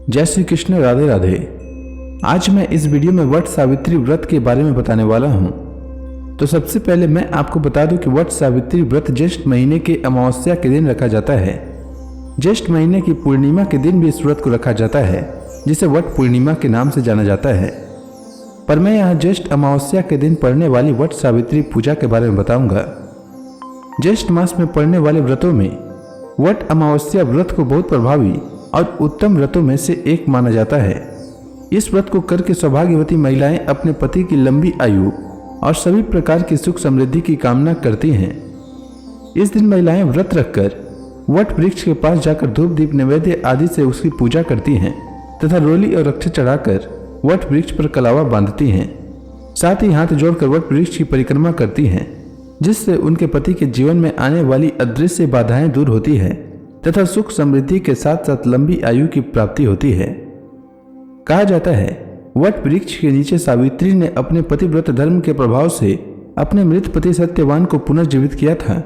जय श्री कृष्ण, राधे राधे। आज मैं इस वीडियो में वट सावित्री व्रत के बारे में बताने वाला हूँ। तो सबसे पहले मैं आपको बता दूं कि वट सावित्री व्रत ज्येष्ठ महीने के अमावस्या के दिन रखा जाता है। ज्येष्ठ महीने की पूर्णिमा के दिन भी इस व्रत को रखा जाता है, जिसे वट पूर्णिमा के नाम से जाना जाता है। पर मैं यहाँ ज्येष्ठ अमावस्या के दिन पड़ने वाली वट सावित्री पूजा के बारे में बताऊंगा। ज्येष्ठ मास में पड़ने वाले व्रतों में वट अमावस्या व्रत को बहुत प्रभावी और उत्तम व्रतों में से एक माना जाता है। इस व्रत को करके सौभाग्यवती महिलाएं अपने पति की लंबी आयु और सभी प्रकार की सुख समृद्धि की कामना करती हैं। इस दिन महिलाएं व्रत रखकर वट वृक्ष के पास जाकर धूप दीप नैवेद्य आदि से उसकी पूजा करती हैं तथा रोली और अक्षत चढ़ाकर वट वृक्ष पर कलावा बांधती हैं। साथ ही हाथ जोड़कर वट वृक्ष की परिक्रमा करती हैं, जिससे उनके पति के जीवन में आने वाली अदृश्य बाधाएं दूर होती है तथा सुख समृद्धि के साथ साथ लंबी आयु की प्राप्ति होती है। कहा जाता है वट वृक्ष के नीचे सावित्री ने अपने पतिव्रत धर्म के प्रभाव से अपने मृत पति सत्यवान को पुनर्जीवित किया था।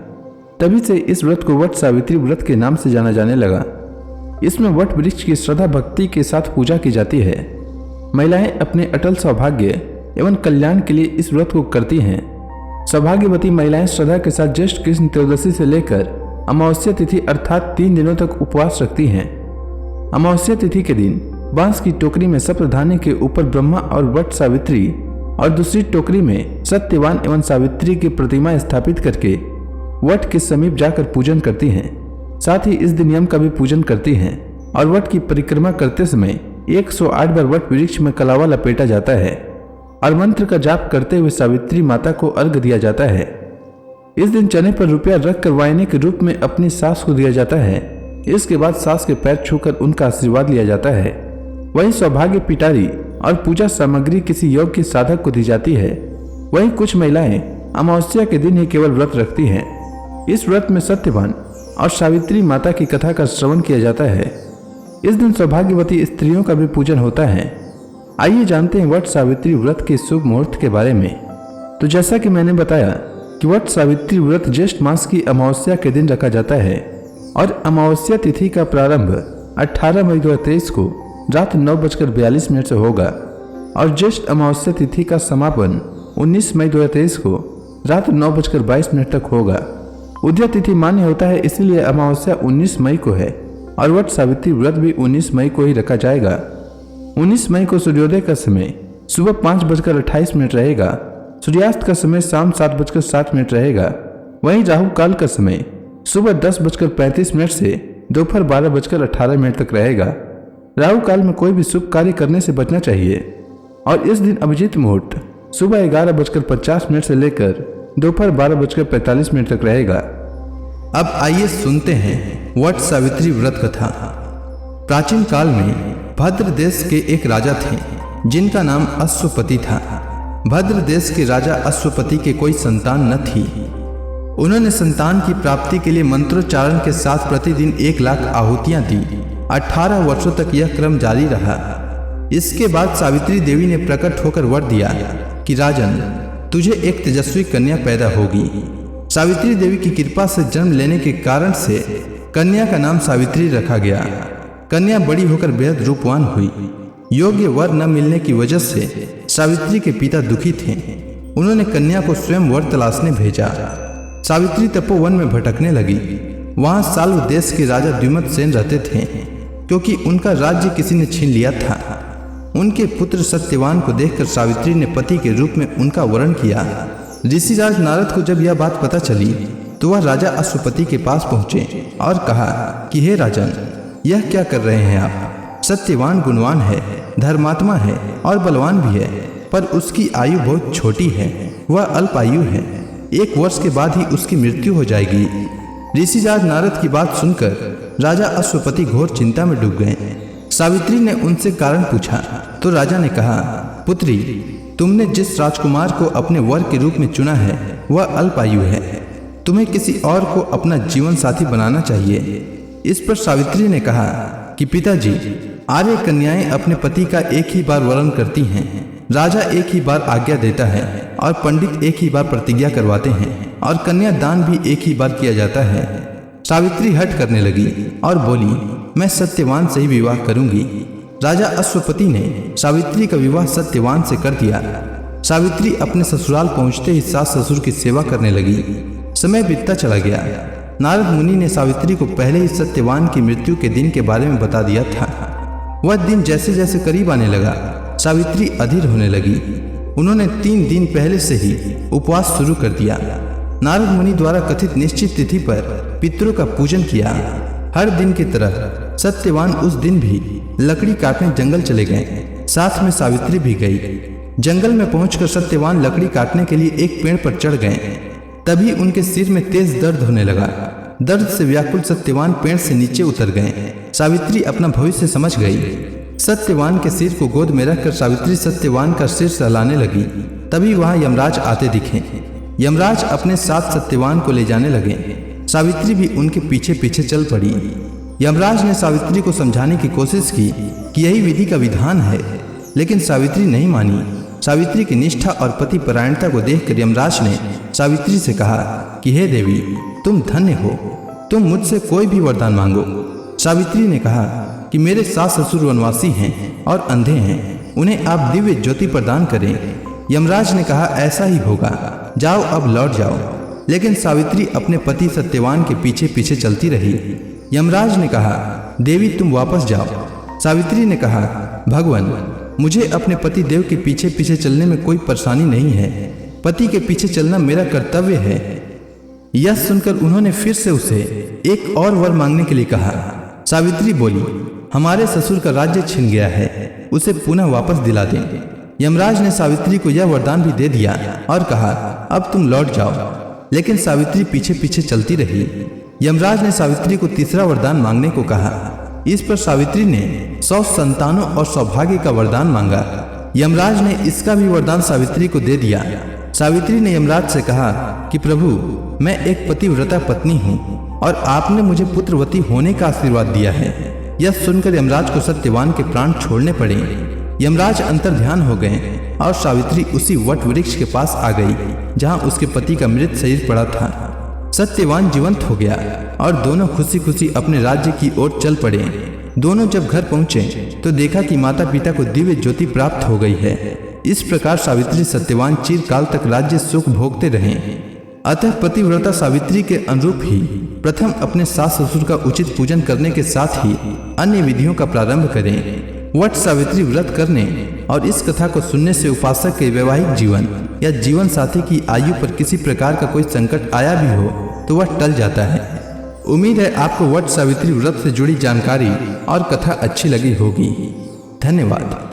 तभी से इस व्रत को वट सावित्री व्रत के नाम से जाना जाने लगा। इसमें वट वृक्ष की श्रद्धा भक्ति के साथ पूजा की जाती है। महिलाएं अपने अटल सौभाग्य एवं कल्याण के लिए इस व्रत को करती हैं। सौभाग्यवती महिलाएं श्रद्धा के साथ ज्येष्ठ कृष्ण त्रयोदशी से लेकर अमावस्या तिथि अर्थात 3 दिनों तक उपवास रखती हैं। अमावस्या तिथि के दिन बांस की टोकरी में सप्तधान्य के ऊपर ब्रह्मा और वट सावित्री और दूसरी टोकरी में सत्यवान एवं सावित्री की प्रतिमा स्थापित करके वट के समीप जाकर पूजन करती हैं। साथ ही इस दिन यम का भी पूजन करती हैं और वट की परिक्रमा करते समय 108 बार वट वृक्ष में कलावा लपेटा जाता है और मंत्र का जाप करते हुए सावित्री माता को अर्घ दिया जाता है। इस दिन चने पर रुपया रखकर वायने के रूप में अपनी सास को दिया जाता है। इसके बाद सास के पैर छूकर उनका आशीर्वाद लिया जाता है। वहीं सौभाग्य पिटारी और पूजा सामग्री किसी योग्य साधक को दी जाती है। वहीं कुछ महिलाएं अमावस्या के दिन ही केवल व्रत रखती हैं। इस व्रत में सत्यवान और सावित्री माता की कथा का श्रवण किया जाता है। इस दिन सौभाग्यवती स्त्रियों का भी पूजन होता है। आइए जानते हैं वट सावित्री व्रत के शुभ मुहूर्त के बारे में। तो जैसा कि मैंने बताया कि वट सावित्री व्रत ज्येष्ठ मास की अमावस्या के दिन रखा जाता है और अमावस्या तिथि का प्रारंभ 18 मई 2023 को रात 9:42 से होगा और ज्येष्ठ अमावस्या तिथि का समापन 19 मई 2023 को रात 9:22 तक होगा। उदय तिथि मान्य होता है, इसीलिए अमावस्या 19 मई को है और वट सावित्री व्रत भी 19 मई को ही रखा जाएगा। 19 मई को सूर्योदय का समय सुबह 5:28 रहेगा। सूर्यास्त का समय शाम 7:07 रहेगा। वहीं राहु काल का समय सुबह 10:35 से दोपहर 12:18 तक रहेगा। राहु काल में कोई भी शुभ कार्य करने से बचना चाहिए और इस दिन अभिजीत मुहूर्त सुबह 11:50 से लेकर दोपहर 12:45 तक रहेगा। अब आइए सुनते हैं वट सावित्री व्रत कथा। प्राचीन काल में भद्र देश के एक राजा थे जिनका नाम अश्वपति था। भद्र देश के राजा अश्वपति के कोई संतान न थी। उन्होंने संतान की प्राप्ति के लिए मंत्रोच्चारण के साथ प्रतिदिन 1 लाख आहुतियां दी। 18 वर्षों तक यह क्रम जारी रहा। इसके बाद सावित्री देवी ने प्रकट होकर वर दिया कि राजन, तुझे एक तेजस्वी कन्या पैदा होगी। सावित्री देवी की कृपा से जन्म लेने के कारण से कन्या का नाम सावित्री रखा गया। कन्या बड़ी होकर बेहद रूपवान हुई। योग्य वर न मिलने की वजह से सावित्री के पिता दुखी थे। उन्होंने कन्या को स्वयं वर तलाशने भेजा। सावित्री तपोवन में भटकने लगी। वहां साल्व देश के राजा द्युमत सेन रहते थे, क्योंकि उनका राज्य किसी ने छीन लिया था। उनके पुत्र सत्यवान को देखकर सावित्री ने पति के रूप में उनका वरण किया। ऋषिराज नारद को जब यह बात पता चली तो वह राजा अश्वपति के पास पहुंचे और कहा कि हे राजन, यह क्या कर रहे हैं आप? सत्यवान गुणवान है, धर्मात्मा है और बलवान भी है, पर उसकी आयु बहुत छोटी है। वह अल्प आयु है। 1 वर्ष के बाद ही उसकी मृत्यु हो जाएगी। ऋषिराज नारद की बात सुनकर राजा अश्वपति घोर चिंता में डूब गए। सावित्री ने उनसे कारण पूछा तो राजा ने कहा, पुत्री, तुमने जिस राजकुमार को अपने वर के रूप में चुना है वह अल्प आयु है। तुम्हें किसी और को अपना जीवन साथी बनाना चाहिए। इस पर सावित्री ने कहा कि पिताजी, आर्य कन्याएं अपने पति का एक ही बार वरण करती हैं। राजा एक ही बार आज्ञा देता है और पंडित एक ही बार प्रतिज्ञा करवाते हैं और कन्या दान भी एक ही बार किया जाता है। सावित्री हट करने लगी और बोली, मैं सत्यवान से ही विवाह करूंगी। राजा अश्वपति ने सावित्री का विवाह सत्यवान से कर दिया। सावित्री अपने ससुराल पहुंचते ही सास ससुर की सेवा करने लगी। समय बीतता चला गया। नारद मुनि ने सावित्री को पहले ही सत्यवान की मृत्यु के दिन के बारे में बता दिया था। वह दिन जैसे जैसे करीब आने लगा, सावित्री अधीर होने लगी। उन्होंने 3 दिन पहले से ही उपवास शुरू कर दिया। नारद मुनि द्वारा कथित निश्चित तिथि पर पितरों का पूजन किया। हर दिन की तरह सत्यवान उस दिन भी लकड़ी काटने जंगल चले गए। साथ में सावित्री भी गई। जंगल में पहुंचकर सत्यवान लकड़ी काटने के लिए एक पेड़ पर चढ़ गए। तभी उनके सिर में तेज दर्द होने लगा। दर्द से व्याकुल सत्यवान पेड़ से नीचे उतर गए। सावित्री अपना भविष्य समझ गई। सत्यवान के सिर को गोद में रखकर सावित्री सत्यवान का सिर सहलाने लगी। तभी वहां यमराज आते दिखे। यमराज अपने साथ सत्यवान को ले जाने लगे। सावित्री भी उनके पीछे पीछे चल पड़ी। यमराज ने सावित्री को समझाने की कोशिश की कि यही विधि का विधान है, लेकिन सावित्री नहीं मानी। सावित्री की निष्ठा और पति परायणता को देखकर यमराज ने सावित्री से कहा कि हे देवी, तुम धन्य हो, तुम मुझसे कोई भी वरदान मांगो। सावित्री ने कहा कि मेरे सास ससुर वनवासी हैं और अंधे हैं, उन्हें आप दिव्य ज्योति प्रदान करें। यमराज ने कहा ऐसा ही होगा, जाओ अब लौट जाओ। लेकिन सावित्री अपने पति सत्यवान के पीछे पीछे चलती रही। यमराज ने कहा देवी तुम वापस जाओ। सावित्री ने कहा भगवान, मुझे अपने पति देव के पीछे पीछे चलने में कोई परेशानी नहीं है। पति के पीछे चलना मेरा कर्तव्य है। यह सुनकर उन्होंने फिर से उसे एक और वर मांगने के लिए कहा। सावित्री बोली हमारे ससुर का राज्य छिन गया है, उसे पुनः वापस दिला दें। यमराज ने सावित्री को यह वरदान भी दे दिया और कहा अब तुम लौट जाओ। लेकिन सावित्री पीछे पीछे चलती रही। यमराज ने सावित्री को तीसरा वरदान मांगने को कहा। इस पर सावित्री ने 100 संतानों और सौभाग्य का वरदान मांगा। यमराज ने इसका भी वरदान सावित्री को दे दिया। सावित्री ने यमराज से कहा कि प्रभु, मैं एक पतिव्रता पत्नी हूँ और आपने मुझे पुत्रवती होने का आशीर्वाद दिया है। यह सुनकर यमराज को सत्यवान के प्राण छोड़ने पड़े। यमराज अंतर्ध्यान हो गए और सावित्री उसी वट वृक्ष के पास आ गई जहाँ उसके पति का मृत शरीर पड़ा था। सत्यवान जीवंत हो गया और दोनों खुशी खुशी अपने राज्य की ओर चल पड़े। दोनों जब घर पहुंचे तो देखा कि माता पिता को दिव्य ज्योति प्राप्त हो गई है। इस प्रकार सावित्री सत्यवान चिरकाल तक राज्य सुख भोगते रहे। अतः पतिव्रता सावित्री के अनुरूप ही प्रथम अपने सास ससुर का उचित पूजन करने के साथ ही अन्य विधियों का प्रारंभ करें। वट सावित्री व्रत करने और इस कथा को सुनने से उपासक के वैवाहिक जीवन या जीवन साथी की आयु पर किसी प्रकार का कोई संकट आया भी हो तो वह टल जाता है। उम्मीद है आपको वट सावित्री व्रत से जुड़ी जानकारी और कथा अच्छी लगी होगी। धन्यवाद।